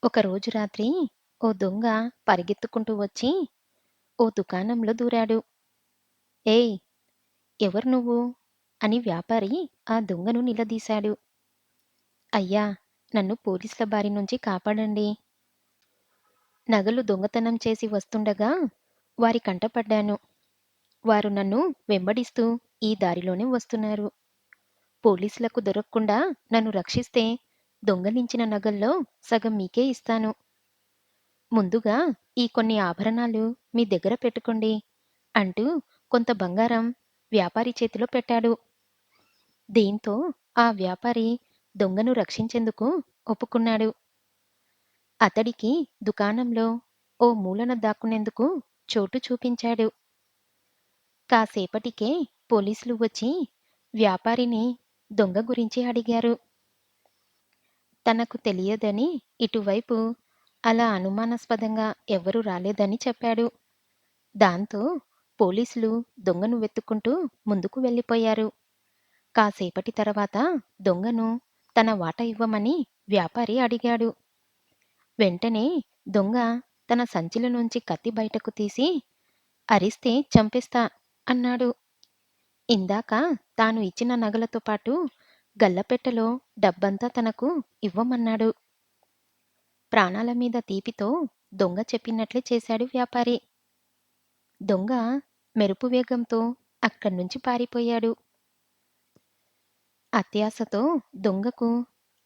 ఒకరోజు రాత్రి ఓ దొంగ పరిగెత్తుకుంటూ వచ్చి ఓ దుకాణంలో దూరాడు. ఏయ్! ఎవరు నువ్వు? అని వ్యాపారి ఆ దొంగను నిలదీశాడు. అయ్యా! నన్ను పోలీసుల బారి నుంచి కాపాడండి. నగలు దొంగతనం చేసి వస్తుండగా వారి కంటపడ్డాను. వారు నన్ను వెంబడిస్తూ ఈ దారిలోనే వస్తున్నారు. పోలీసులకు దొరక్కుండా నన్ను రక్షిస్తే దొంగలించిన నగల్లో సగం మీకే ఇస్తాను. ముందుగా ఈ కొన్ని ఆభరణాలు మీ దగ్గర పెట్టుకోండి అంటూ కొంత బంగారం వ్యాపారి చేతిలో పెట్టాడు. దీంతో ఆ వ్యాపారి దొంగను రక్షించేందుకు ఒప్పుకున్నాడు. అతడికి దుకాణంలో ఓ మూలన దాక్కునేందుకు చోటు చూపించాడు. కాసేపటికే పోలీసులు వచ్చి వ్యాపారిని దొంగ గురించి అడిగారు. తనకు తెలియదని ఇటువైపు అలా అనుమానాస్పదంగా ఎవరూ రాలేదని చెప్పాడు. దాంతో పోలీసులు దొంగను వెతుక్కుంటూ ముందుకు వెళ్ళిపోయారు. కాసేపటి తర్వాత దొంగను తన వాటా ఇవ్వమని వ్యాపారి అడిగాడు. వెంటనే దొంగ తన సంచిలో నుంచి కత్తి బయటకు తీసి అరిస్తే చంపేస్తా అన్నాడు. ఇందాక తాను ఇచ్చిన నగలతో పాటు గల్లపెట్టెలో డబ్బంతా తనకు ఇవ్వమన్నాడు. ప్రాణాల మీద తీపితో దొంగ చెప్పినట్లే చేశాడు వ్యాపారి. దొంగ మెరుపు వేగంతో అక్కడ్నుంచి పారిపోయాడు. అత్యాశతో దొంగకు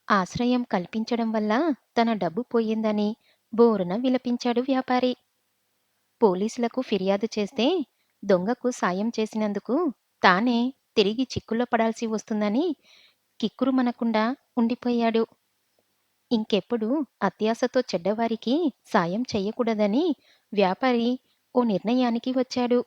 ఆశ్రయం కల్పించడం వల్ల తన డబ్బు పోయిందని బోరున విలపించాడు వ్యాపారి. పోలీసులకు ఫిర్యాదు చేస్తే దొంగకు సాయం చేసినందుకు తానే తిరిగి చిక్కుల్లో పడాల్సి వస్తుందని కిక్కురుమనకుండా ఉండిపోయాడు. ఇంకెప్పుడు అత్యాశతో చెడ్డవారికి సాయం చెయ్యకూడదని వ్యాపారి ఓ నిర్ణయానికి వచ్చాడు.